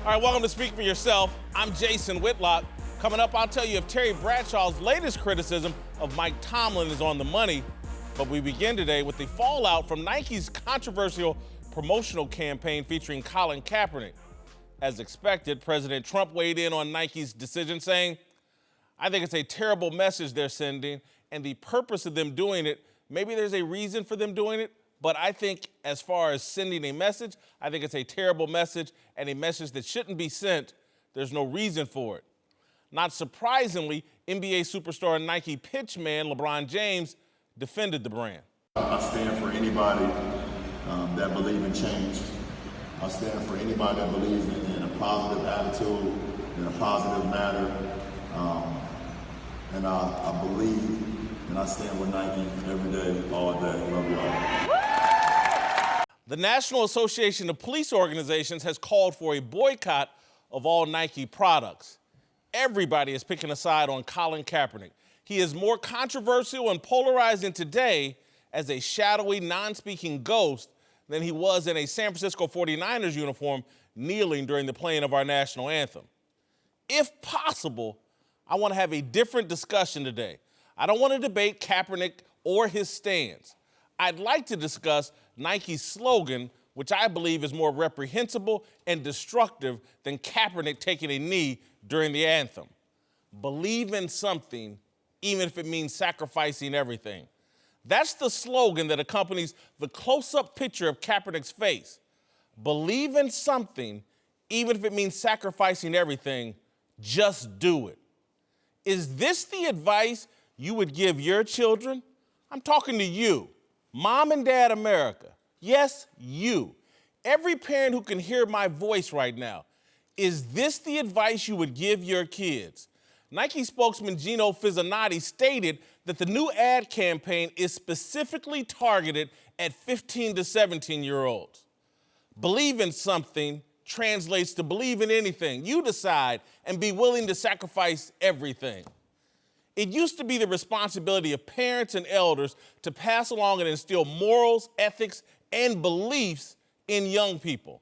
All right, welcome to Speak for Yourself. I'm Jason Whitlock. Coming up, I'll tell you if Terry Bradshaw's latest criticism of Mike Tomlin is on the money. But we begin today with the fallout from Nike's controversial promotional campaign featuring Colin Kaepernick. As expected, President Trump weighed in on Nike's decision, saying, "I think it's a terrible message they're sending, and the purpose of them doing it, maybe there's a reason for them doing it, but I think as far as sending a message, I think it's a terrible message and a message that shouldn't be sent. There's no reason for it." Not surprisingly, NBA superstar and Nike pitchman LeBron James defended the brand. I stand for anybody that believes in change. I stand for anybody that believes in a positive attitude, in a positive manner. And I believe and I stand with Nike every day, all day. Love y'all. The National Association of Police Organizations has called for a boycott of all Nike products. Everybody is picking a side on Colin Kaepernick. He is more controversial and polarizing today as a shadowy, non-speaking ghost than he was in a San Francisco 49ers uniform kneeling during the playing of our national anthem. If possible, I want to have a different discussion today. I don't want to debate Kaepernick or his stance. I'd like to discuss Nike's slogan, which I believe is more reprehensible and destructive than Kaepernick taking a knee during the anthem. Believe in something, even if it means sacrificing everything. That's the slogan that accompanies the close-up picture of Kaepernick's face. Believe in something, even if it means sacrificing everything, just do it. Is this the advice you would give your children? I'm talking to you, Mom and Dad America. Yes, you. Every parent who can hear my voice right now. Is this the advice you would give your kids? Nike spokesman Gino Fizzonati stated that the new ad campaign is specifically targeted at 15 to 17-year-olds. Believe in something translates to believe in anything. You decide and be willing to sacrifice everything. It used to be the responsibility of parents and elders to pass along and instill morals, ethics, and beliefs in young people.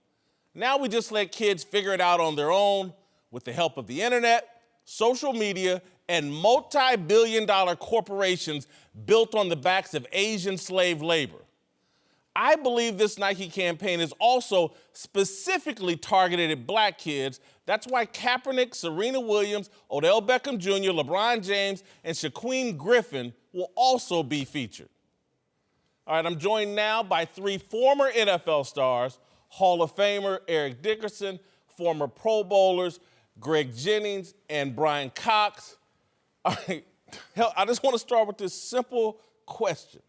Now we just let kids figure it out on their own with the help of the internet, social media, and multi-billion-dollar corporations built on the backs of Asian slave labor. I believe this Nike campaign is also specifically targeted at black kids. That's why Kaepernick, Serena Williams, Odell Beckham Jr., LeBron James, and Shaquem Griffin will also be featured. All right, I'm joined now by three former NFL stars, Hall of Famer Eric Dickerson, former Pro Bowlers Greg Jennings and Brian Cox. All right, I just want to start with this simple question.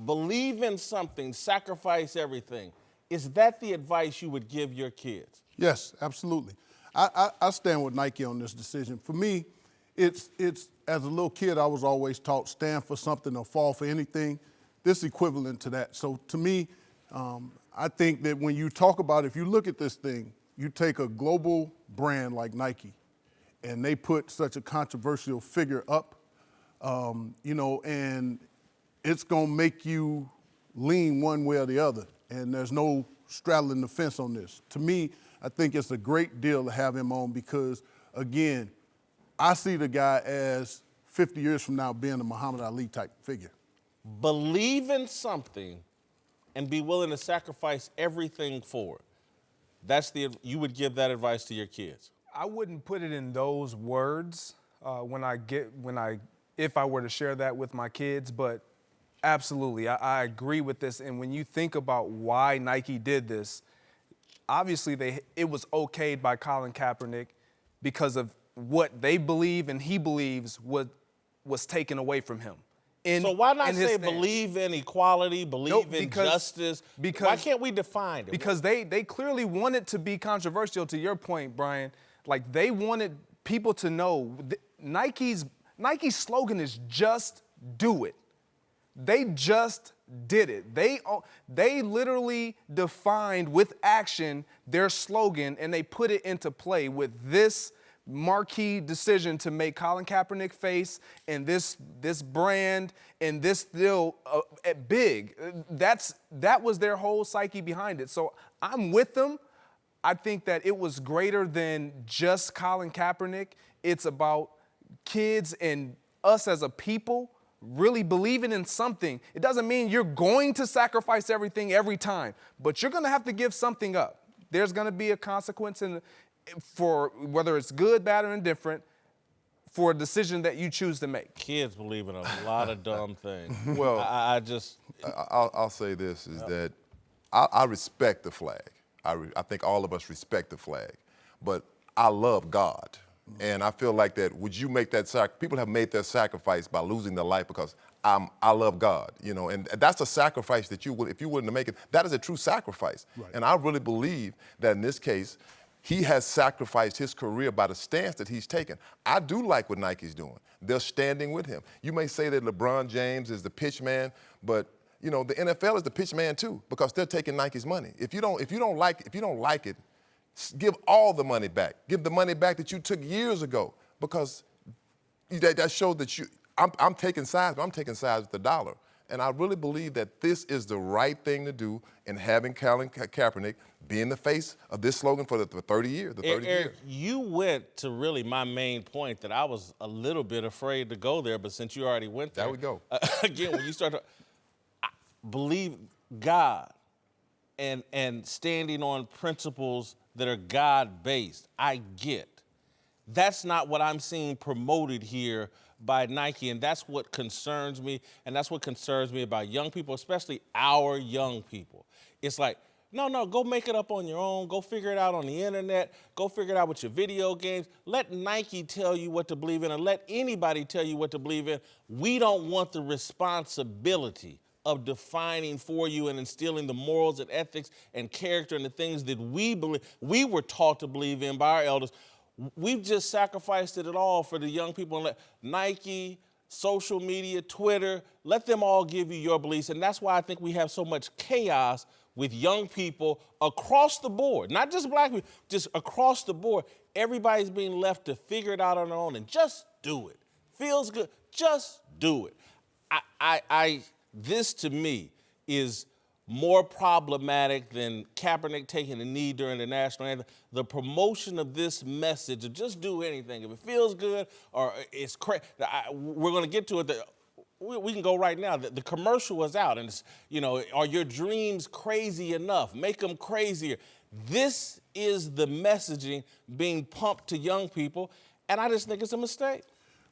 Believe in something, sacrifice everything. Is that the advice you would give your kids? Yes, absolutely. I stand with Nike on this decision. For me, it's as a little kid, I was always taught stand for something or fall for anything. This is equivalent to that. So to me, I think that when you talk about, if you look at this thing, you take a global brand like Nike, and they put such a controversial figure up, and it's gonna make you lean one way or the other, and there's no straddling the fence on this. To me, I think it's a great deal to have him on because, again, I see the guy as 50 years from now being a Muhammad Ali type figure. Believe in something and be willing to sacrifice everything for it. You would give that advice to your kids? I wouldn't put it in those words if I were to share that with my kids, but absolutely, I agree with this. And when you think about why Nike did this, obviously it was okayed by Colin Kaepernick because of what they believe and he believes was taken away from him. So why not say believe in equality, believe in justice? Why can't we define it? Because they clearly wanted to be controversial, to your point, Brian. Like, they wanted people to know Nike's slogan is just do it. They just did it. They literally defined with action their slogan, and they put it into play with this marquee decision to make Colin Kaepernick face and this brand and this still big. That was their whole psyche behind it. So I'm with them. I think that it was greater than just Colin Kaepernick. It's about kids and us as a people really believing in something. It doesn't mean you're going to sacrifice everything every time, but you're going to have to give something up. There's going to be a consequence for whether it's good, bad, or indifferent for a decision that you choose to make. Kids believe in a lot of dumb things. Well, I'll say this is that I respect the flag. I think all of us respect the flag, but I love God. And I feel like that, would you make that people have made that sacrifice by losing their life because I love God, you know, and that's a sacrifice that if you willing to make it, that is a true sacrifice. Right. And I really believe that in this case, he has sacrificed his career by the stance that he's taken. I do like what Nike's doing. They're standing with him. You may say that LeBron James is the pitch man, but you know, the NFL is the pitch man too, because they're taking Nike's money. If you don't like it, give all the money back. Give the money back that you took years ago, because that showed that I'm taking sides, but I'm taking sides with the dollar. And I really believe that this is the right thing to do in having Colin Kaepernick being the face of this slogan for 30 years. Eric, you went to really my main point that I was a little bit afraid to go there, but since you already went there. There we go. Again, when you start to believe God and standing on principles that are God-based, I get. That's not what I'm seeing promoted here by Nike, and that's what concerns me, and that's what concerns me about young people, especially our young people. It's like, no, go make it up on your own. Go figure it out on the internet. Go figure it out with your video games. Let Nike tell you what to believe in, and let anybody tell you what to believe in. We don't want the responsibility of defining for you and instilling the morals and ethics and character and the things that we were taught to believe in by our elders. We've just sacrificed it all for the young people, and let Nike, social media, Twitter, let them all give you your beliefs. And that's why I think we have so much chaos with young people across the board, not just black people, just across the board. Everybody's being left to figure it out on their own and just do it. Feels good, just do it. This to me is more problematic than Kaepernick taking a knee during the national anthem. The promotion of this message of just do anything. If it feels good or it's crazy, we're going to get to it. We can go right now. The commercial was out, and it's, you know, are your dreams crazy enough? Make them crazier. This is the messaging being pumped to young people, and I just think it's a mistake.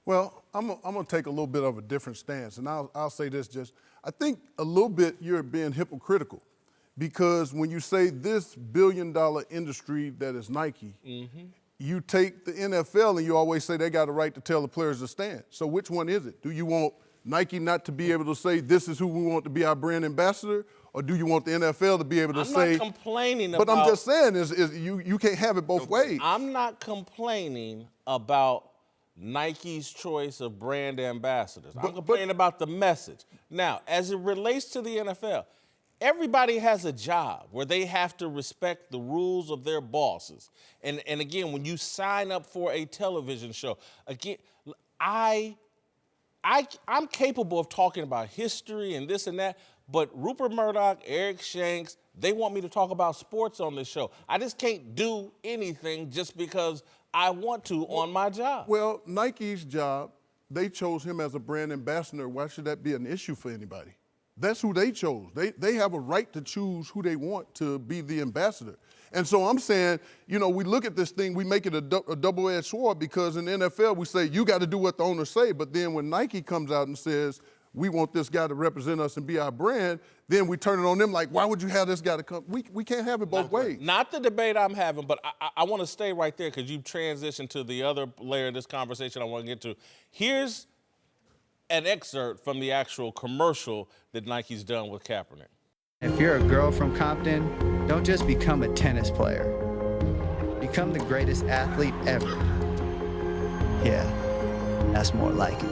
Well, I'm going to take a little bit of a different stance, and I'll say this just. I think a little bit you're being hypocritical, because when you say this billion-dollar industry that is Nike, you take the NFL and you always say they got a right to tell the players to stand. So which one is it? Do you want Nike not to be able to say this is who we want to be our brand ambassador, or do you want the NFL to be able to say? I'm not complaining but about. I'm just saying is you can't have it both ways. I'm not complaining about Nike's choice of brand ambassadors. I'm complaining about the message. Now, as it relates to the NFL, everybody has a job where they have to respect the rules of their bosses. And again, when you sign up for a television show, again, I'm capable of talking about history and this and that, but Rupert Murdoch, Eric Shanks, they want me to talk about sports on this show. I just can't do anything just because I want to on my job. Well, Nike's job, they chose him as a brand ambassador. Why should that be an issue for anybody? That's who they chose. They have a right to choose who they want to be the ambassador. And so I'm saying, you know, we look at this thing, we make it a double-edged sword, because in the NFL we say you got to do what the owners say, but then when Nike comes out and says we want this guy to represent us and be our brand, then we turn it on them like, why would you have this guy to come? We can't have it both ways. Not the debate I'm having, but I want to stay right there because you've transitioned to the other layer of this conversation I want to get to. Here's an excerpt from the actual commercial that Nike's done with Kaepernick. If you're a girl from Compton, don't just become a tennis player. Become the greatest athlete ever. Yeah, that's more like it.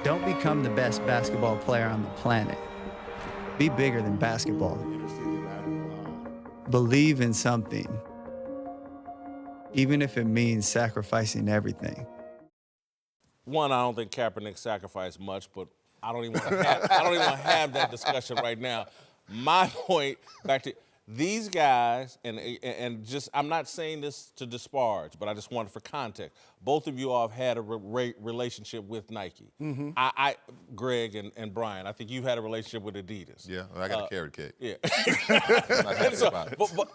Don't become the best basketball player on the planet. Be bigger than basketball. Believe in something, even if it means sacrificing everything. One, I don't think Kaepernick sacrificed much, but I don't even want to have that discussion right now. My point, back to These guys, and just, I'm not saying this to disparage, but I just wanted for context. Both of you all have had a relationship with Nike. Mm-hmm. I Greg and Brian, I think you've had a relationship with Adidas. Yeah, I got a carrot cake. Yeah. I'm not happy about it. But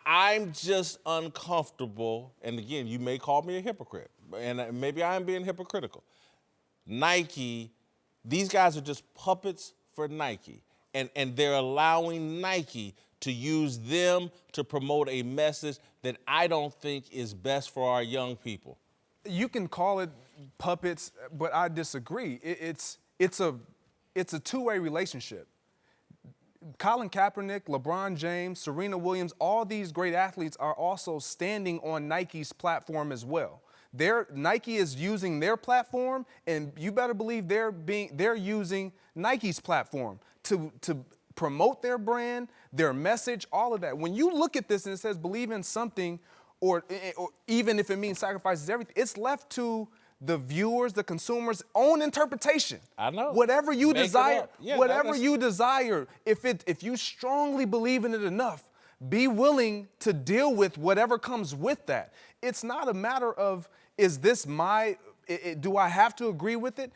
I'm just uncomfortable, and again, you may call me a hypocrite, and maybe I am being hypocritical. Nike, these guys are just puppets for Nike, and they're allowing Nike to use them to promote a message that I don't think is best for our young people. You can call it puppets, but I disagree. It's a two-way relationship. Colin Kaepernick, LeBron James, Serena Williams, all these great athletes are also standing on Nike's platform as well. Nike is using their platform, and you better believe they're using Nike's platform to promote their brand, their message, all of that. When you look at this and it says believe in something, or even if it means sacrifices everything, it's left to the viewers, the consumers' own interpretation. I know. Whatever you Make it desire, up. Yeah, whatever you desire, if you strongly believe in it enough, be willing to deal with whatever comes with that. It's not a matter of, is this do I have to agree with it?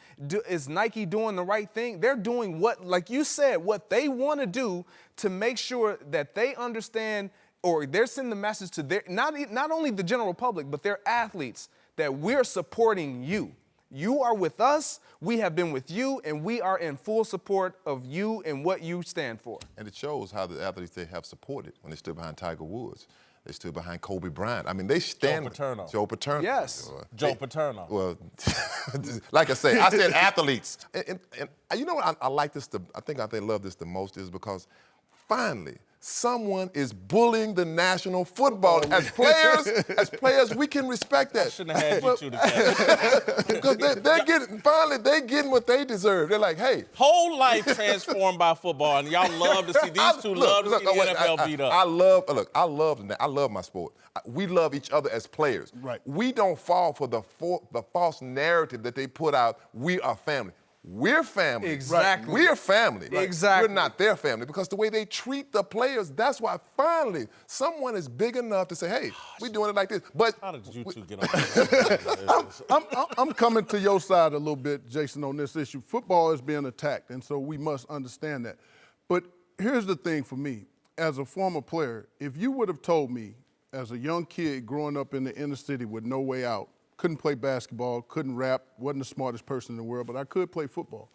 Is Nike doing the right thing? They're doing what, like you said, what they want to do to make sure that they understand, or they're sending the message to their, not only the general public, but their athletes, that we're supporting you. You are with us, we have been with you, and we are in full support of you and what you stand for. And it shows how the athletes they have supported when they stood behind Tiger Woods. They stood behind Kobe Bryant. I mean, they stand. Joe Paterno. Yes. Joe Paterno. Well, like I say, I said athletes. And you know what I like this, I think I love this the most is because finally, someone is bullying the national football. As players, we can respect that. I shouldn't have had you two together. Because they're getting what they deserve. They're like, hey. Whole life transformed by football, and y'all love to see, these two love to see the NFL beat up. I love my sport. We love each other as players. Right. We don't fall for the false narrative that they put out, we are family. We're family. Exactly. We're family. Right. Exactly. We're not their family because the way they treat the players, that's why finally someone is big enough to say, hey, we're doing it like this. But how did you two get on I'm coming to your side a little bit, Jason, on this issue. Football is being attacked, and so we must understand that. But here's the thing for me. As a former player, if you would have told me as a young kid growing up in the inner city with no way out, couldn't play basketball, couldn't rap, wasn't the smartest person in the world, but I could play football.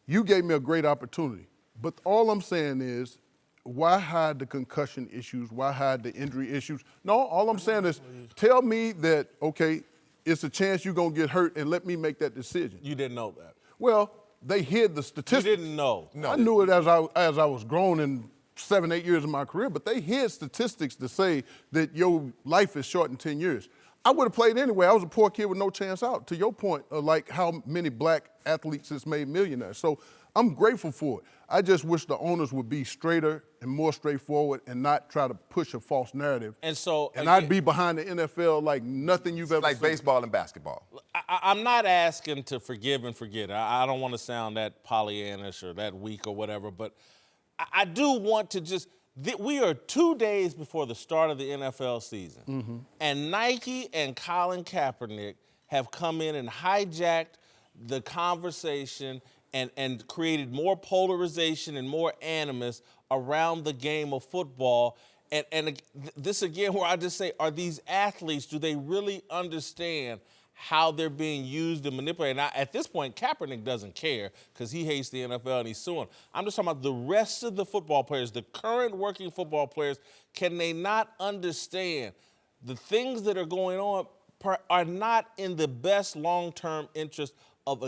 You gave me a great opportunity. But all I'm saying is, why hide the concussion issues? Why hide the injury issues? No, all I'm saying is, tell me that, okay, it's a chance you're going to get hurt and let me make that decision. You didn't know that. Well, they hid the statistics. You didn't know. No. I knew it as I was grown in 7, 8 years of my career, but they hid statistics to say that your life is short in 10 years. I would have played anyway. I was a poor kid with no chance out, to your point of like how many black athletes has made millionaires. So I'm grateful for it. I just wish the owners would be straighter and more straightforward and not try to push a false narrative. And so, and I'd be behind the NFL like nothing you've ever like seen. Baseball and basketball. I'm not asking to forgive and forget. I don't want to sound that Pollyannish or that weak or whatever, but I do want to just, we are 2 days before the start of the NFL season, and Nike and Colin Kaepernick have come in and hijacked the conversation and created more polarization and more animus around the game of football. And this again, where I just say, are these athletes, do they really understand how they're being used and manipulated? Now, at this point, Kaepernick doesn't care because he hates the NFL and he's suing. I'm just talking about the rest of the football players, the current working football players. Can they not understand the things that are going on are not in the best long-term interest of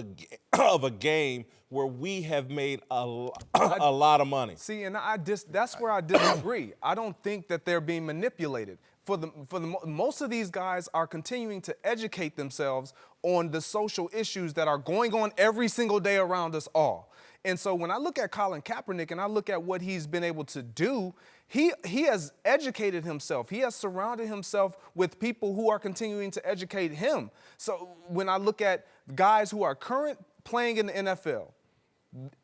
a game where we have made a lot of money? See, and that's where I disagree. I don't think that they're being manipulated. Most of these guys are continuing to educate themselves on the social issues that are going on every single day around us all. And so when I look at Colin Kaepernick and I look at what he's been able to do, he has educated himself. He has surrounded himself with people who are continuing to educate him. So when I look at guys who are current playing in the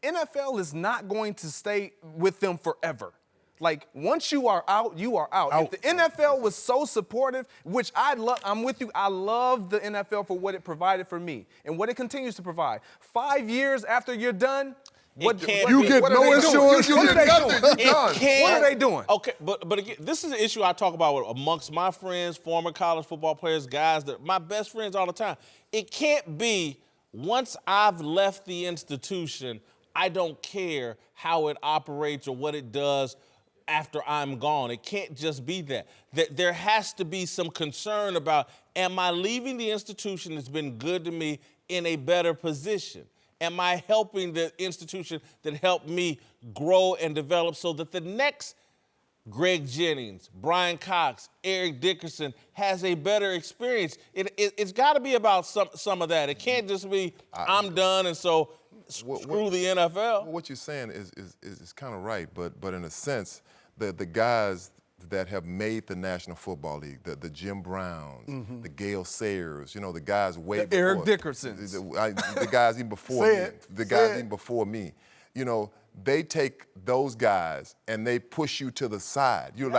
NFL is not going to stay with them forever. Like, once you are out, you are out. If the NFL was so supportive, which I'm with you, I love the NFL for what it provided for me and what it continues to provide. 5 years after you're done, what are they doing? Okay, but again, this is an issue I talk about with amongst my friends, former college football players, guys that my best friends all the time. It can't be once I've left the institution, I don't care how it operates or what it does after I'm gone. It can't just be that. There has to be some concern about, am I leaving the institution that's been good to me in a better position? Am I helping the institution that helped me grow and develop so that the next Greg Jennings, Brian Cox, Eric Dickerson has a better experience? It's got to be about some of that. It can't just be, I'm done and so screw the NFL. What you're saying is kind of right, but in a sense, the guys that have made the National Football League, the Jim Browns, the Gale Sayers, the guys way before. Eric Dickersons. The guys even before me. The guys even before me. They take those guys and they push you to the side. You're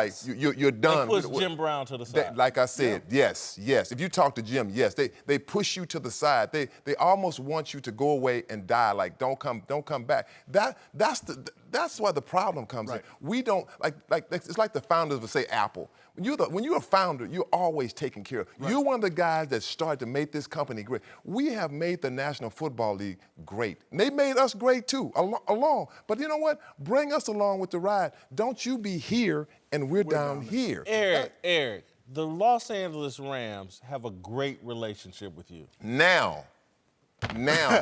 you're done. They push Jim Brown to the side. Like I said, yes. If you talk to Jim, yes, they push you to the side. They almost want you to go away and die. Like don't come back. That's why the problem comes in. We don't it's like the founders would say Apple. When you're a founder, you're always taken care of. You're one of the guys that started to make this company great. We have made the National Football League great. And they made us great too, along. But you know what? Bring us along with the ride. Don't you be here and we're down here. Eric, the Los Angeles Rams have a great relationship with you. Now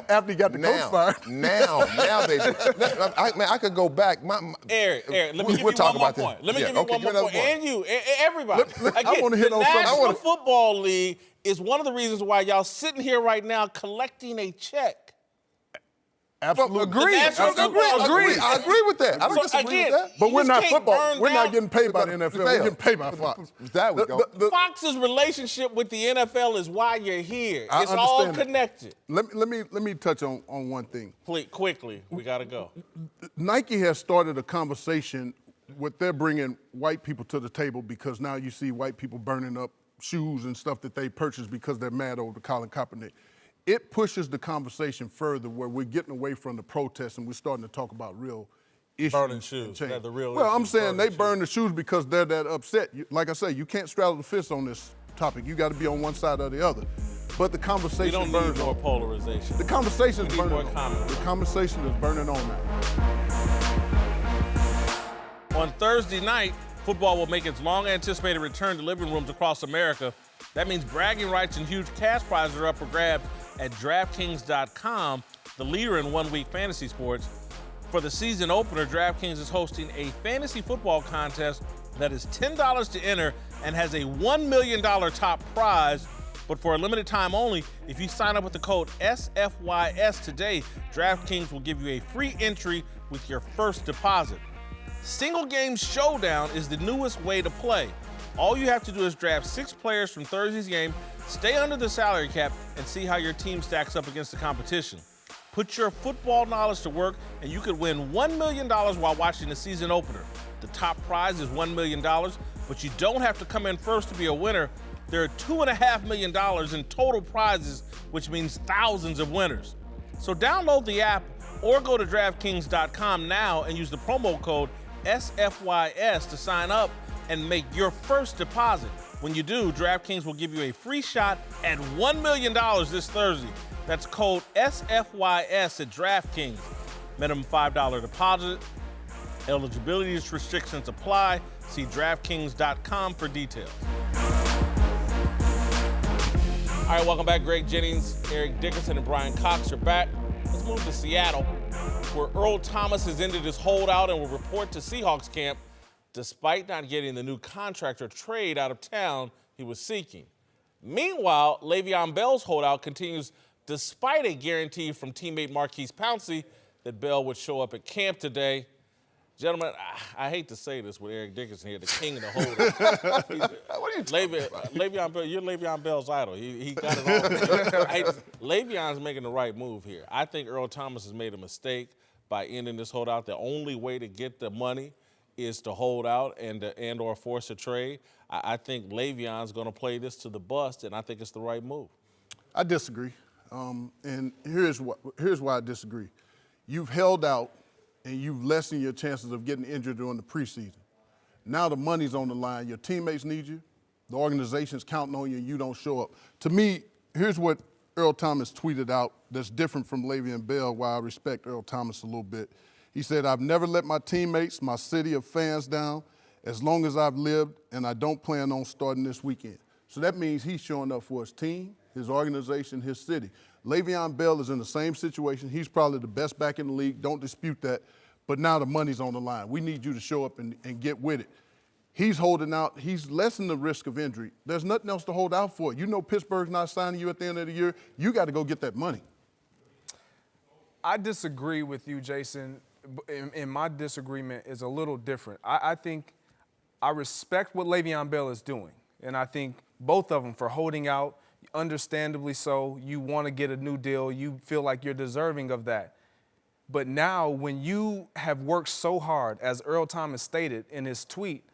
after he got the coach fired. Now they do. I could go back. Eric, let me give you one more point. Let me give you one more point. And you, everybody. Again, I want to hit on something. The National Football League is one of the reasons why y'all sitting here right now collecting a check. Absolutely. Agreed. I agree with that. I don't disagree with that. But we're not football. We're not getting paid by the NFL. We're getting paid by Fox. There we go. Fox's relationship with the NFL is why you're here. I It's all understand connected. Let me touch on one thing. Please, quickly, we got to go. Nike has started a conversation with they're bringing white people to the table because now you see white people burning up shoes and stuff that they purchased because they're mad over Colin Kaepernick. It pushes the conversation further where we're getting away from the protests and we're starting to talk about real issues. Burning shoes. The real well, I'm issues, saying they burn the shoes because they're that upset. Like I say, you can't straddle the fist on this topic. You got to be on one side or the other. But the conversation We don't need more polarization. The conversation is burning on. The conversation is burning on now. On Thursday night, football will make its long-anticipated return to living rooms across America. That means bragging rights and huge cash prizes are up for grabs at DraftKings.com, the leader in one-week fantasy sports. For the season opener, DraftKings is hosting a fantasy football contest that is $10 to enter and has a $1 million top prize. But for a limited time only, if you sign up with the code SFYS today, DraftKings will give you a free entry with your first deposit. Single Game Showdown is the newest way to play. All you have to do is draft 6 players from Thursday's game, stay under the salary cap, and see how your team stacks up against the competition. Put your football knowledge to work, and you could win $1 million while watching the season opener. The top prize is $1 million, but you don't have to come in first to be a winner. There are $2.5 million in total prizes, which means thousands of winners. So download the app or go to DraftKings.com now and use the promo code SFYS to sign up and make your first deposit. When you do, DraftKings will give you a free shot at $1 million this Thursday. That's code SFYS at DraftKings. Minimum $5 deposit. Eligibility restrictions apply. See DraftKings.com for details. All right, welcome back. Greg Jennings, Eric Dickerson, and Brian Cox are back. Let's move to Seattle, where Earl Thomas has ended his holdout and will report to Seahawks camp despite not getting the new contract or trade out of town he was seeking. Meanwhile, LeVeon Bell's holdout continues despite a guarantee from teammate Marquise Pouncey that Bell would show up at camp today. Gentlemen, I hate to say this with Eric Dickerson here, the king of the holdouts. What are you talking about? Le'Veon Bell, you're Le'Veon Bell's idol. He got it all. Le'Veon's making the right move here. I think Earl Thomas has made a mistake by ending this holdout. The only way to get the money is to hold out and or force a trade, I think Le'Veon's going to play this to the bust, and I think it's the right move. I disagree, and here's why I disagree. You've held out, and you've lessened your chances of getting injured during the preseason. Now the money's on the line. Your teammates need you. The organization's counting on you, and you don't show up. To me, here's what Earl Thomas tweeted out that's different from LeVeon Bell, why I respect Earl Thomas a little bit. He said, "I've never let my teammates, my city of fans down as long as I've lived, and I don't plan on starting this weekend." So that means he's showing up for his team, his organization, his city. LeVeon Bell is in the same situation. He's probably the best back in the league. Don't dispute that. But now the money's on the line. We need you to show up and get with it. He's holding out. He's lessening the risk of injury. There's nothing else to hold out for. You know Pittsburgh's not signing you at the end of the year. You got to go get that money. I disagree with you, Jason, and my disagreement is a little different. I think I respect what Le'Veon Bell is doing, and I think both of them for holding out, understandably so. You want to get a new deal. You feel like you're deserving of that. But now when you have worked so hard, as Earl Thomas stated in his tweet,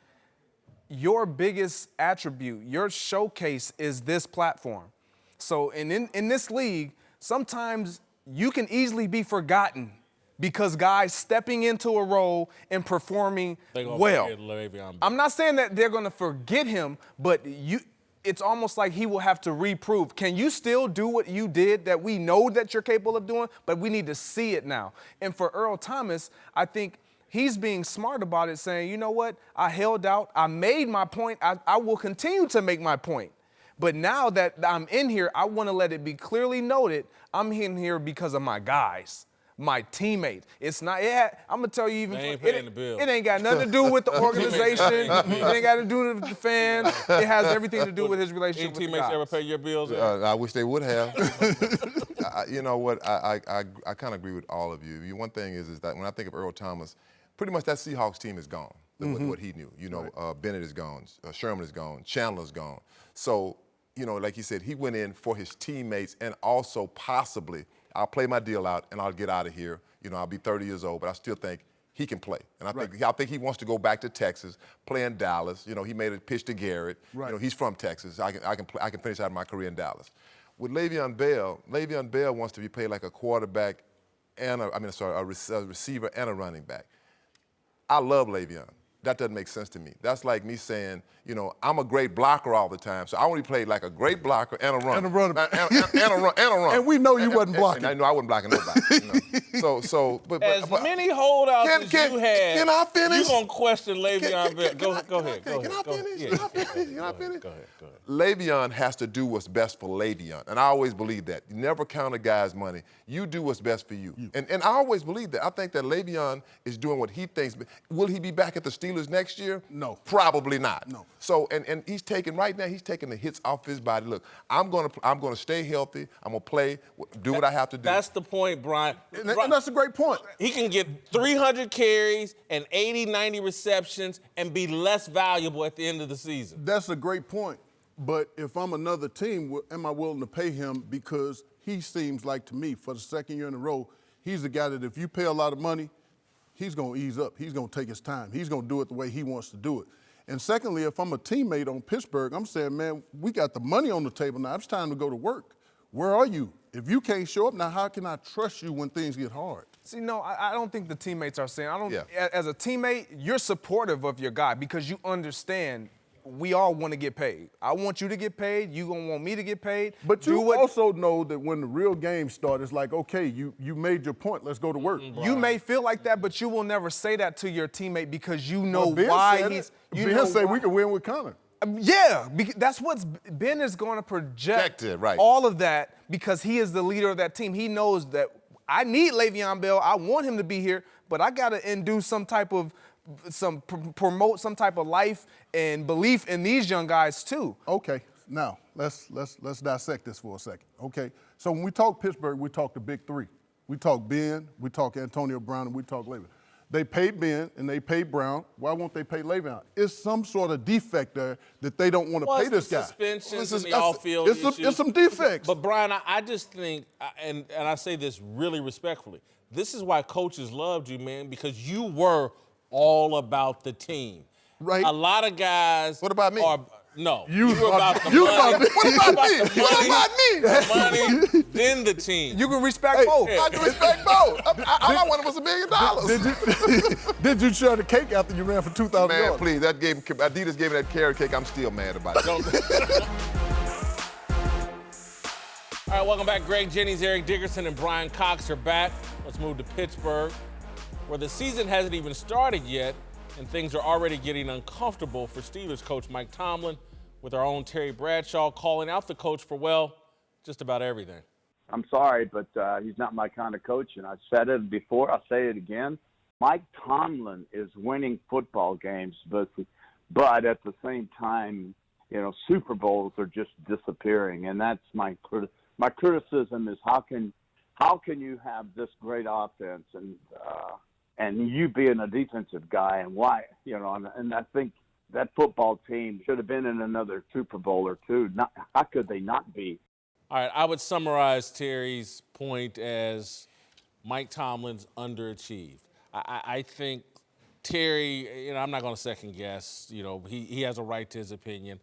your biggest attribute, your showcase is this platform. So in this league, sometimes you can easily be forgotten because guys stepping into a role and performing well. I'm not saying that they're going to forget him, but it's almost like he will have to reprove. Can you still do what you did that we know that you're capable of doing, but we need to see it now? And for Earl Thomas, I think he's being smart about it, saying, you know what, I held out, I made my point, I will continue to make my point. But now that I'm in here, I want to let it be clearly noted, I'm in here because of my guys, my teammates. It's not, I'm going to tell you even, they ain't paying the bill. It ain't got nothing to do with the organization. It ain't got to do with the fans. It has everything to do with his relationship with the teammates guys. ever pay your bills? I wish they would have. You know what, I kind of agree with all of you. One thing is that when I think of Earl Thomas, pretty much that Seahawks team is gone, what he knew. You know, right. Bennett is gone, Sherman is gone, Chandler's gone. So, you know, like he said, he went in for his teammates and also possibly, I'll play my deal out and I'll get out of here. You know, I'll be 30 years old, but I still think he can play. And I think he wants to go back to Texas, play in Dallas. You know, he made a pitch to Garrett. Right. You know, he's from Texas. I can finish out my career in Dallas. With Le'Veon Bell wants to be played like a quarterback and a receiver and a running back. I love Le'Veon. That doesn't make sense to me. That's like me saying, you know, I'm a great blocker all the time, so I only played like a great blocker and a runner. And a runner. And a runner. And we know you wasn't blocking. And I know I wasn't blocking nobody. You know? But as many holdouts as you had, can I finish? You're going to question Le'Veon Bell. Go ahead. Can I finish? Go ahead. Le'Veon has to do what's best for Le'Veon, and I always believe that. You never count a guy's money. You do what's best for you. And I always believe that. I think that Le'Veon is doing what he thinks. Will he be back at the Steelers next year? No. Probably not. No. So, and he's taking, right now, he's taking the hits off his body. Look, I'm gonna stay healthy. I'm gonna play, do what I have to do. That's the point, Brian. And that's a great point. He can get 300 carries and 80, 90 receptions and be less valuable at the end of the season. That's a great point. But if I'm another team, am I willing to pay him? Because he seems like, to me, for the second year in a row, he's the guy that if you pay a lot of money, he's going to ease up. He's going to take his time. He's going to do it the way he wants to do it. And secondly, if I'm a teammate on Pittsburgh, I'm saying, man, we got the money on the table now. It's time to go to work. Where are you? If you can't show up, now how can I trust you when things get hard? See, no, I don't think the teammates are saying, as a teammate, you're supportive of your guy because you understand we all want to get paid. I want you to get paid. You going to want me to get paid. But you also know that when the real game starts, it's like, okay, you made your point. Let's go to work. You may feel like that, but you will never say that to your teammate because you know why he's. Ben said we can win with Connor. Yeah, that's what Ben is going to project right. all of that because he is the leader of that team. He knows that I need Le'Veon Bell. I want him to be here, but I got to induce promote some type of life and belief in these young guys too. Okay, now let's dissect this for a second. Okay, so when we talk Pittsburgh, we talk the big three. We talk Ben, we talk Antonio Brown, and we talk Le'Veon. They paid Ben and they paid Brown. Why won't they pay Le'Veon? It's some sort of defect there that they don't want to pay this guy. Suspensions and the off-field issues. It's some defects. But Brian, I just think, and I say this really respectfully, this is why coaches loved you, man, because you were all about the team. Right. A lot of guys. What about me? No. You about the you money. about me. What about me? What about me? The money, then the team. You can respect both. I can respect both. I might want $1 million. Did you share the cake after you ran for 2,000 Man, yards? please, Adidas gave me that carrot cake. I'm still mad about it. All right, welcome back. Greg Jennings, Eric Dickerson, and Brian Cox are back. Let's move to Pittsburgh, where the season hasn't even started yet, and things are already getting uncomfortable for Steelers coach Mike Tomlin, with our own Terry Bradshaw calling out the coach for, well, just about everything. I'm sorry, but he's not my kind of coach, and I've said it before. I'll say it again. Mike Tomlin is winning football games, but at the same time, Super Bowls are just disappearing, and that's my criticism is how can you have this great offense and you being a defensive guy, and why, and I think that football team should have been in another Super Bowl or two. How could they not be? All right, I would summarize Terry's point as Mike Tomlin's underachieved. I think Terry, I'm not going to second guess. He has a right to his opinion.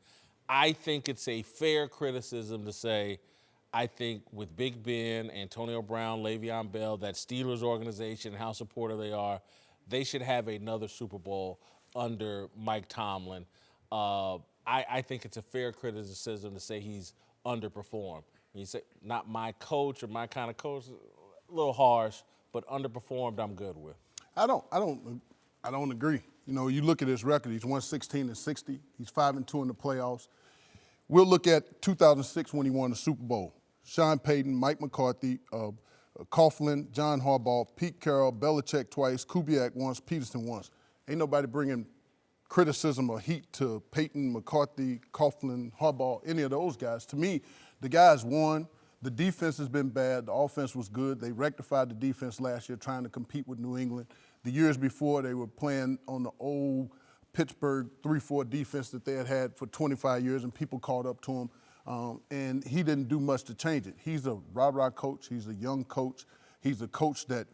I think it's a fair criticism to say, I think with Big Ben, Antonio Brown, LeVeon Bell, that Steelers organization, how supportive they are, they should have another Super Bowl under Mike Tomlin. I think it's a fair criticism to say he's underperformed. You say, not my coach or my kind of coach, a little harsh, but underperformed I'm good with. I don't agree. You look at his record, he's won 16-60. He's 5-2 in the playoffs. We'll look at 2006 when he won the Super Bowl. Sean Payton, Mike McCarthy, Coughlin, John Harbaugh, Pete Carroll, Belichick twice, Kubiak once, Peterson once. Ain't nobody bringing criticism or heat to Payton, McCarthy, Coughlin, Harbaugh, any of those guys. To me, the guys won. The defense has been bad. The offense was good. They rectified the defense last year trying to compete with New England. The years before, they were playing on the old Pittsburgh 3-4 defense that they had for 25 years, and people caught up to him. And he didn't do much to change it. He's a rah-rah coach. He's a young coach. He's a coach that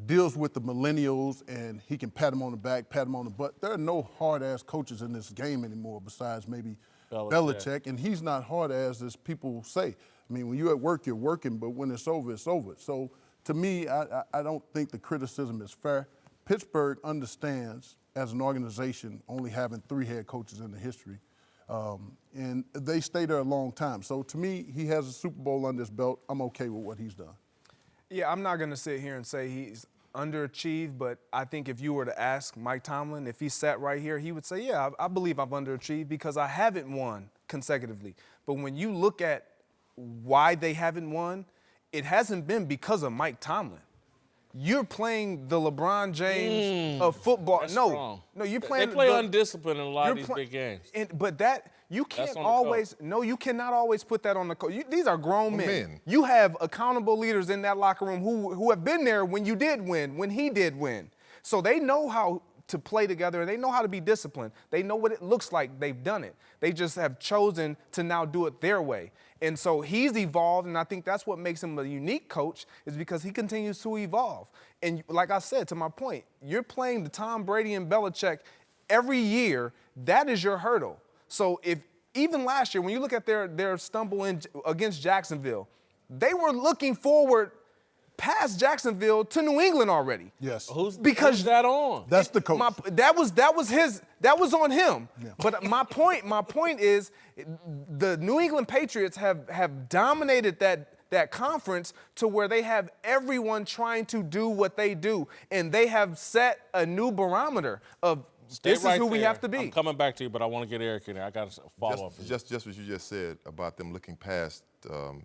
deals with the millennials, and he can pat them on the back, pat them on the butt. There are no hard-ass coaches in this game anymore besides maybe Belichick, and he's not hard-ass as people say. I mean, when you're at work, you're working, but when it's over, it's over. So to me, I don't think the criticism is fair. Pittsburgh understands, as an organization, only having 3 head coaches in the history. And they stay there a long time. So to me, he has a Super Bowl under his belt. I'm okay with what he's done. Yeah, I'm not going to sit here and say he's underachieved, but I think if you were to ask Mike Tomlin, if he sat right here, he would say, yeah, I believe I've underachieved because I haven't won consecutively. But when you look at why they haven't won, it hasn't been because of Mike Tomlin. You're playing the LeBron James of football. That's No, strong. no, you playing. They play undisciplined in a lot of these big games. But that you can't always. No, you cannot always put that on the coach. These are grown men. You have accountable leaders in that locker room who have been there when you did win, when he did win. So they know how to play together, and they know how to be disciplined. They know what it looks like. They've done it. They just have chosen to now do it their way. And so he's evolved, and I think that's what makes him a unique coach is because he continues to evolve. And like I said, to my point, you're playing the Tom Brady and Belichick every year. That is your hurdle. So if even last year, when you look at their stumble against Jacksonville, they were looking forward past Jacksonville to New England already. Yes. Who's that on? That's the coach. That was on him. Yeah. But my point is the New England Patriots have dominated that conference to where they have everyone trying to do what they do. And they have set a new barometer of this is who we have to be. I'm coming back to you, but I want to get Eric in there. I got to follow up. Just what you just said about them looking past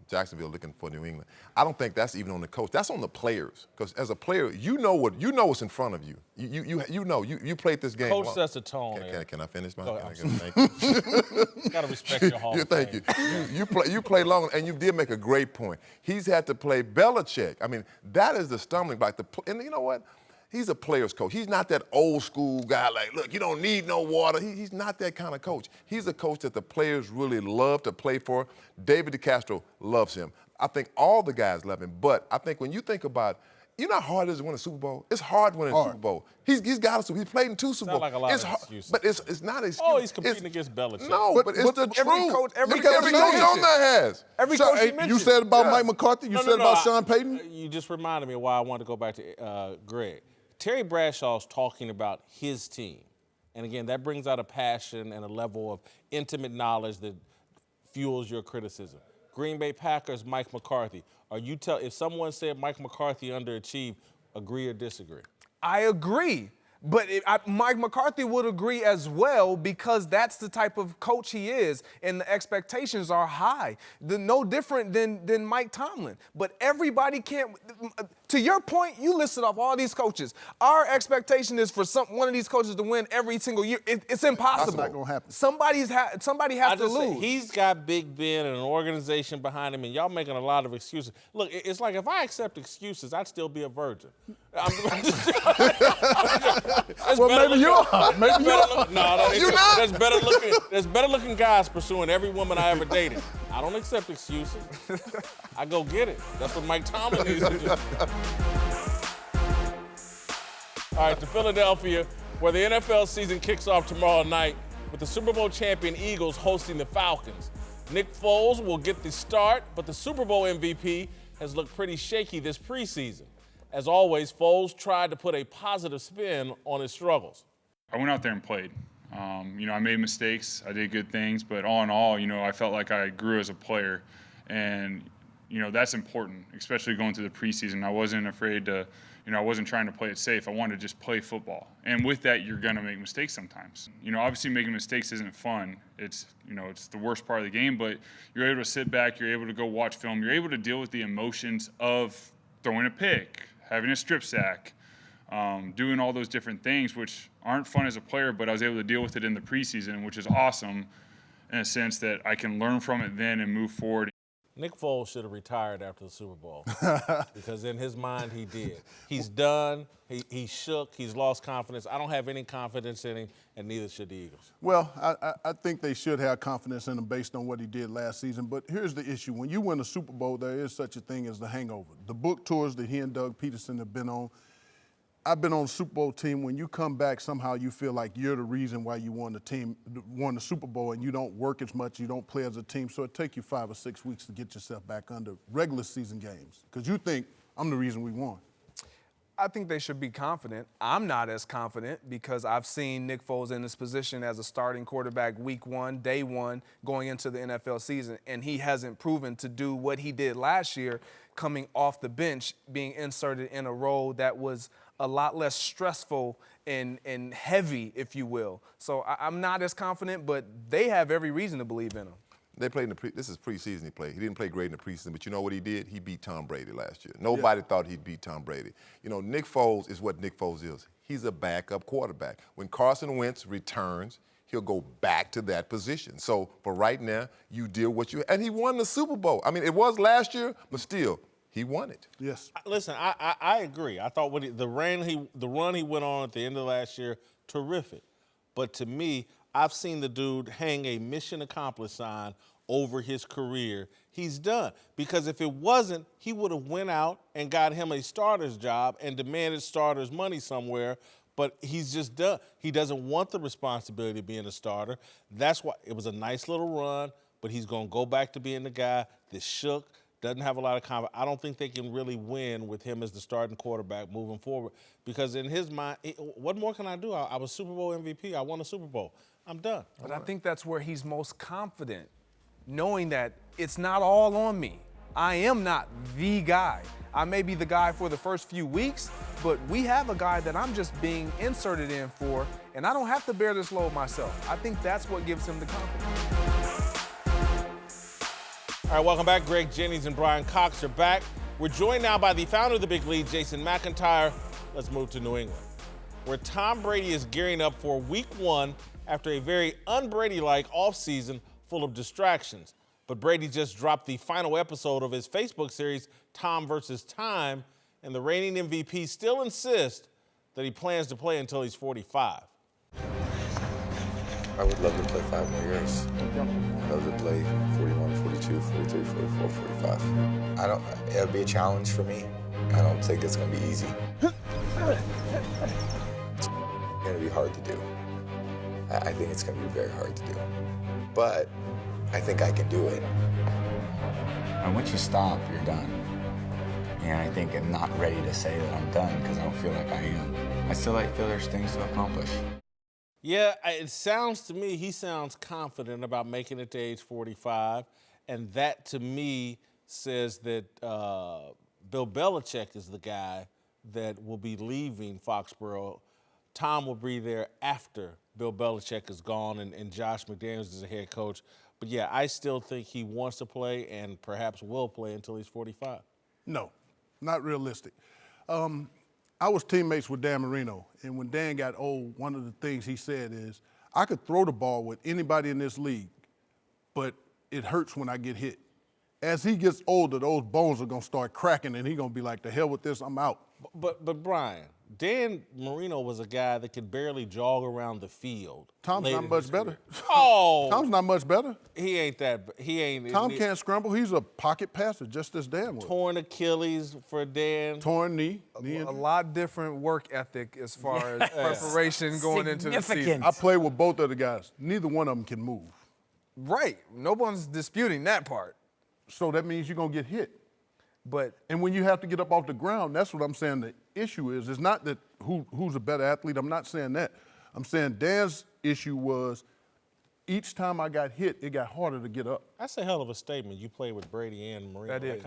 Jacksonville, looking for New England. I don't think that's even on the coach. That's on the players. Because as a player, you know what's in front of you. You played this game. Coach sets the tone. Can I finish my? Thank you. Got to respect your Hall of Fame. Thank you. You play long, and you did make a great point. He's had to play Belichick. I mean, that is the stumbling block. And you know what? He's a player's coach. He's not that old school guy like, look, you don't need no water. He's not that kind of coach. He's a coach that the players really love to play for. David DeCastro loves him. I think all the guys love him. But I think when you think about You know how hard it is to win a Super Bowl? It's hard winning a Super Bowl. He's got a Super Bowl. He's played in 2 Super Bowls. Like a lot of excuses. But it's not an excuse. Oh, he's competing against Belichick. No, but it's the truth. Every Look at coach every coach on that has. Every So, coach hey, you mentioned. you said about Mike McCarthy. You said about Sean Payton. You just reminded me of why I wanted to go back to Greg. Terry Bradshaw's talking about his team. And again, that brings out a passion and a level of intimate knowledge that fuels your criticism. Green Bay Packers, Mike McCarthy. If someone said Mike McCarthy underachieved, agree or disagree? I agree. But Mike McCarthy would agree as well because that's the type of coach he is, and the expectations are high. No different than Mike Tomlin. But everybody can't. To your point, you listed off all these coaches. Our expectation is for one of these coaches to win every single year. It's impossible. That's not gonna happen. Somebody has to lose. He's got Big Ben and an organization behind him, and y'all making a lot of excuses. Look, it's like if I accept excuses, I'd still be a virgin. Well, maybe you are. Maybe you are. No, you're not. There's better looking guys pursuing every woman I ever dated. I don't accept excuses. I go get it. That's what Mike Tomlin needs to do. All right, to Philadelphia, where the NFL season kicks off tomorrow night with the Super Bowl champion Eagles hosting the Falcons. Nick Foles will get the start, but the Super Bowl MVP has looked pretty shaky this preseason. As always, Foles tried to put a positive spin on his struggles. I went out there and played. I made mistakes. I did good things, but all in all, I felt like I grew as a player, and that's important, especially going through the preseason. I wasn't afraid to, I wasn't trying to play it safe. I wanted to just play football, and with that, you're gonna make mistakes sometimes. Obviously, making mistakes isn't fun. It's it's the worst part of the game, but you're able to sit back, you're able to go watch film, you're able to deal with the emotions of throwing a pick, having a strip sack, doing all those different things, which aren't fun as a player, but I was able to deal with it in the preseason, which is awesome in a sense that I can learn from it then and move forward. Nick Foles should have retired after the Super Bowl because in his mind he did. He's done. He's shook. He's lost confidence. I don't have any confidence in him, and neither should the Eagles. Well, I think they should have confidence in him based on what he did last season. But here's the issue. When you win a Super Bowl, there is such a thing as the hangover. The book tours that he and Doug Peterson have been on, I've been on a Super Bowl team. When you come back, somehow you feel like you're the reason why you won the Super Bowl, and you don't work as much, you don't play as a team. So it takes you 5 or 6 weeks to get yourself back under regular season games because you think, I'm the reason we won. I think they should be confident. I'm not as confident because I've seen Nick Foles in this position as a starting quarterback week 1, day 1, going into the NFL season, and he hasn't proven to do what he did last year coming off the bench, being inserted in a role that was a lot less stressful and heavy, if you will. So I'm not as confident, but they have every reason to believe in him. They played this is preseason he played. He didn't play great in the preseason, but you know what he did? He beat Tom Brady last year. Nobody thought he'd beat Tom Brady. Nick Foles is what Nick Foles is. He's a backup quarterback. When Carson Wentz returns, he'll go back to that position. So for right now, you deal what you, and he won the Super Bowl. I mean, it was last year, but still, he won it. Yes. Listen, I agree. I thought the run he went on at the end of last year, terrific. But to me, I've seen the dude hang a mission accomplished sign over his career. He's done. Because if it wasn't, he would have went out and got him a starter's job and demanded starter's money somewhere. But he's just done. He doesn't want the responsibility of being a starter. That's why it was a nice little run, but he's going to go back to being the guy that shook, doesn't have a lot of confidence. I don't think they can really win with him as the starting quarterback moving forward because in his mind, what more can I do? I was Super Bowl MVP. I won a Super Bowl. I'm done. But I think that's where he's most confident, knowing that it's not all on me. I am not the guy. I may be the guy for the first few weeks, but we have a guy that I'm just being inserted in for, and I don't have to bear this load myself. I think that's what gives him the confidence. All right, welcome back. Greg Jennings and Brian Cox are back. We're joined now by the founder of the Big Lead, Jason McIntyre. Let's move to New England, where Tom Brady is gearing up for week 1 after a very un-Brady-like offseason full of distractions. But Brady just dropped the final episode of his Facebook series, Tom vs. Time, and the reigning MVP still insists that he plans to play until he's 45. I would love to play 5 more years. I'd love to play 41, 42, 43, 44, 45. It would be a challenge for me. I don't think it's going to be easy. It's going to be hard to do. I think it's going to be very hard to do. But I think I can do it. And once you stop, you're done. And I think I'm not ready to say that I'm done because I don't feel like I am. I still feel there's things to accomplish. Yeah, it sounds to me, he sounds confident about making it to age 45. And that, to me, says that Bill Belichick is the guy that will be leaving Foxborough. Tom will be there after Bill Belichick is gone and Josh McDaniels is the head coach. But, yeah, I still think he wants to play and perhaps will play until he's 45. No, not realistic. I was teammates with Dan Marino, and when Dan got old, one of the things he said is, I could throw the ball with anybody in this league, but it hurts when I get hit. As he gets older, those bones are going to start cracking, and he's going to be like, the hell with this, I'm out. But Brian, Dan Marino was a guy that could barely jog around the field. Tom's not much better. Oh! Tom's not much better. He ain't. Tom can't scramble. He's a pocket passer, just as Dan was. Torn Achilles for Dan. Torn knee. A lot different work ethic as far as preparation going into the season. I played with both of the guys. Neither one of them can move. Right. No one's disputing that part. So that means you're going to get hit. But and when you have to get up off the ground, that's what I'm saying the issue is. It's not that who's a better athlete. I'm not saying that. I'm saying Dan's issue was each time I got hit, it got harder to get up. That's a hell of a statement. You played with Brady and Marino. That is.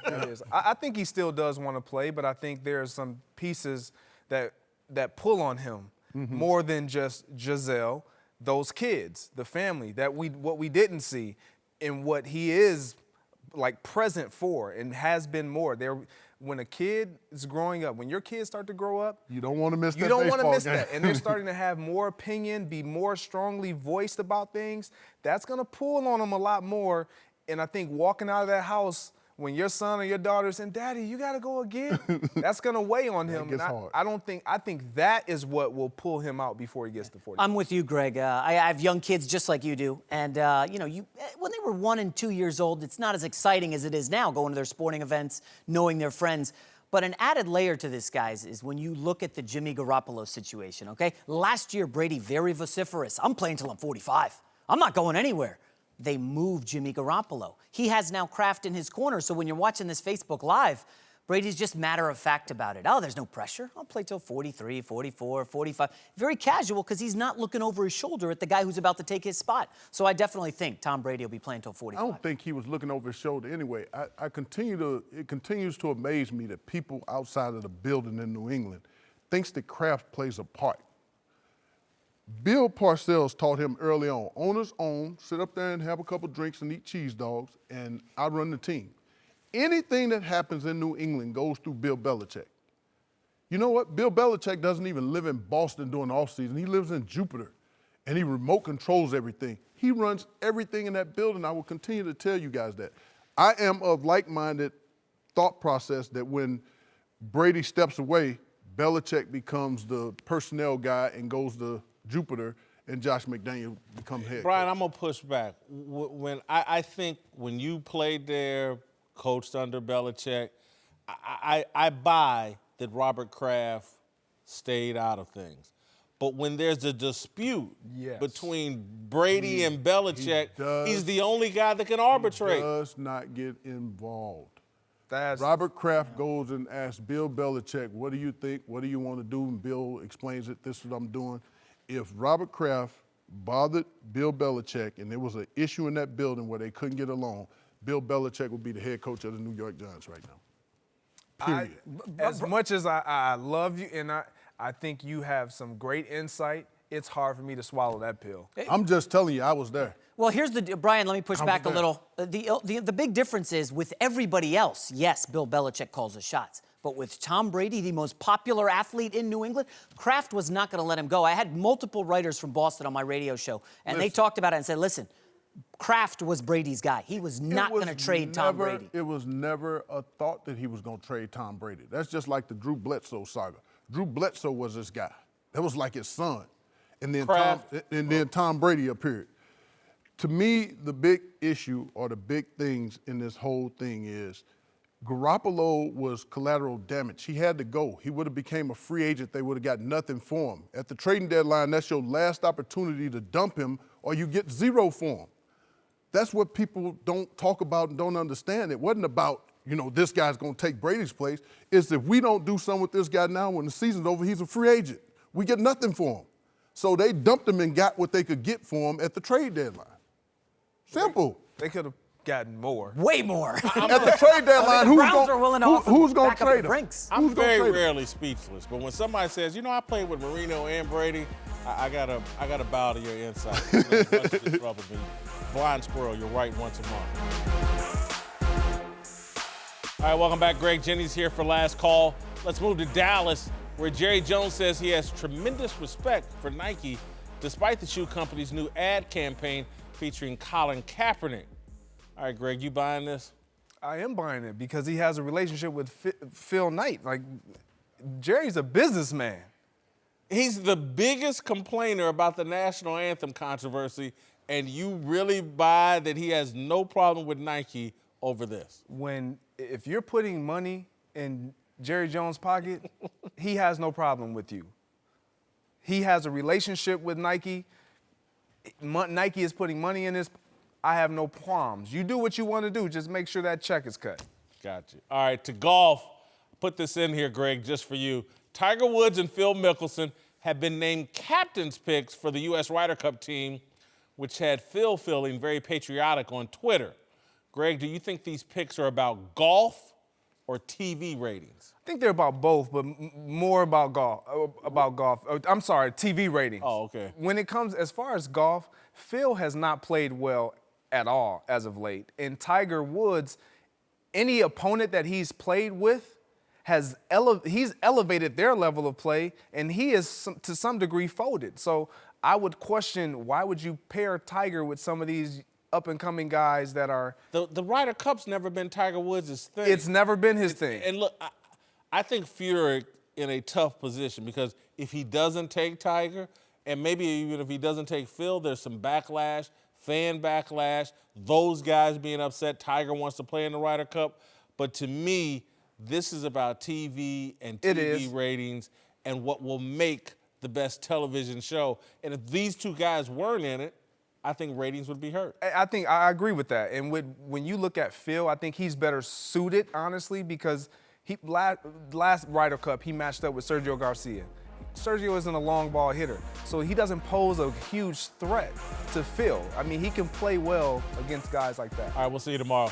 That is. I think he still does want to play, but I think there's some pieces that pull on him more than just Giselle, those kids, the family, what we didn't see, and what he is like present for and has been more. When a kid is growing up, when your kids start to grow up, you don't want to miss that. You don't want to miss game. that. And they're starting to have more opinion, be more strongly voiced about things. That's going to pull on them a lot more. And I think walking out of that house when your son or your daughter saying, Daddy, you got to go again, that's going to weigh on him. Gets hard. I think that is what will pull him out before he gets to 40. I'm with you, Greg. I have young kids just like you do. And, when they were 1 and 2 years old, it's not as exciting as it is now, going to their sporting events, knowing their friends. But an added layer to this, guys, is when you look at the Jimmy Garoppolo situation, okay? Last year, Brady, very vociferous. I'm playing till I'm 45. I'm not going anywhere. They moved Jimmy Garoppolo. He has now Kraft in his corner, so when you're watching this Facebook Live, Brady's just matter of fact about it. Oh, there's no pressure. I'll play till 43, 44, 45. Very casual because he's not looking over his shoulder at the guy who's about to take his spot. So I definitely think Tom Brady will be playing till 45. I don't think he was looking over his shoulder anyway. It continues to amaze me that people outside of the building in New England thinks that Kraft plays a part. Bill Parcells taught him early on, owners own, sit up there and have a couple drinks and eat cheese dogs, and I run the team. Anything that happens in New England goes through Bill Belichick. You know what? Bill Belichick doesn't even live in Boston during the offseason. He lives in Jupiter, and he remote controls everything. He runs everything in that building. I will continue to tell you guys that. I am of like-minded thought process that when Brady steps away, Belichick becomes the personnel guy and goes to Jupiter, and Josh McDaniel become head Brian, coach. I'm going to push back. When I think when you played there, coached under Belichick, I buy that Robert Kraft stayed out of things. But when there's a dispute between Brady and Belichick, he's the only guy that can arbitrate. He does not get involved. Robert Kraft goes and asks Bill Belichick, what do you think? What do you want to do? And Bill explains it. This is what I'm doing. If Robert Kraft bothered Bill Belichick and there was an issue in that building where they couldn't get along, Bill Belichick would be the head coach of the New York Giants right now. Period. As much as I love you and I think you have some great insight, it's hard for me to swallow that pill. I'm just telling you, I was there. Well, here's Brian, let me push back a little. The big difference is with everybody else, yes, Bill Belichick calls the shots. But with Tom Brady, the most popular athlete in New England, Kraft was not going to let him go. I had multiple writers from Boston on my radio show, and they talked about it and said, listen, Kraft was Brady's guy. He was not going to trade Tom Brady. It was never a thought that he was going to trade Tom Brady. That's just like the Drew Bledsoe saga. Drew Bledsoe was this guy. That was like his son. And then Tom Brady appeared. To me, the big issue or the big things in this whole thing is Garoppolo was collateral damage. He had to go. He would have became a free agent. They would have got nothing for him. At the trading deadline, that's your last opportunity to dump him or you get zero for him. That's what people don't talk about and don't understand. It wasn't about, this guy's going to take Brady's place. It's if we don't do something with this guy now, when the season's over, he's a free agent. We get nothing for him. So they dumped him and got what they could get for him at the trade deadline. Simple. They could have gotten more. Way more. At the trade deadline, who's going to trade him? I'm very rarely speechless, but when somebody says, I played with Marino and Brady, I gotta bow to your insight. Blind squirrel, you're right once a month. All right, welcome back. Greg Jennings here for Last Call. Let's move to Dallas, where Jerry Jones says he has tremendous respect for Nike, despite the shoe company's new ad campaign featuring Colin Kaepernick. All right, Greg, you buying this? I am buying it because he has a relationship with Phil Knight. Like, Jerry's a businessman. He's the biggest complainer about the national anthem controversy, and you really buy that he has no problem with Nike over this? If you're putting money in Jerry Jones' pocket, he has no problem with you. He has a relationship with Nike. Nike is putting money in his. I have no qualms. You do what you want to do. Just make sure that check is cut. Got you. All right, to golf. Put this in here, Greg, just for you. Tiger Woods and Phil Mickelson have been named captain's picks for the U.S. Ryder Cup team, which had Phil feeling very patriotic on Twitter. Greg, do you think these picks are about golf or TV ratings? I think they're about both, but more about golf. I'm sorry, TV ratings. Oh, okay. When it comes as far as golf, Phil has not played well at all as of late. And Tiger Woods, any opponent that he's played with, he's elevated their level of play, and he is to some degree folded. So I would question, why would you pair Tiger with some of these up-and-coming guys that are... The Ryder Cup's never been Tiger Woods' thing. It's never been his thing. And look, I think Furyk in a tough position because if he doesn't take Tiger, and maybe even if he doesn't take Phil, there's some backlash, fan backlash, those guys being upset Tiger wants to play in the Ryder Cup. But to me, this is about TV and TV ratings and what will make the best television show. And if these two guys weren't in it, I think ratings would be hurt. I agree with that. And when you look at Phil, I think he's better suited, honestly, because last Ryder Cup, he matched up with Sergio Garcia. Sergio isn't a long ball hitter, so he doesn't pose a huge threat to Phil. I mean, he can play well against guys like that. All right, we'll see you tomorrow.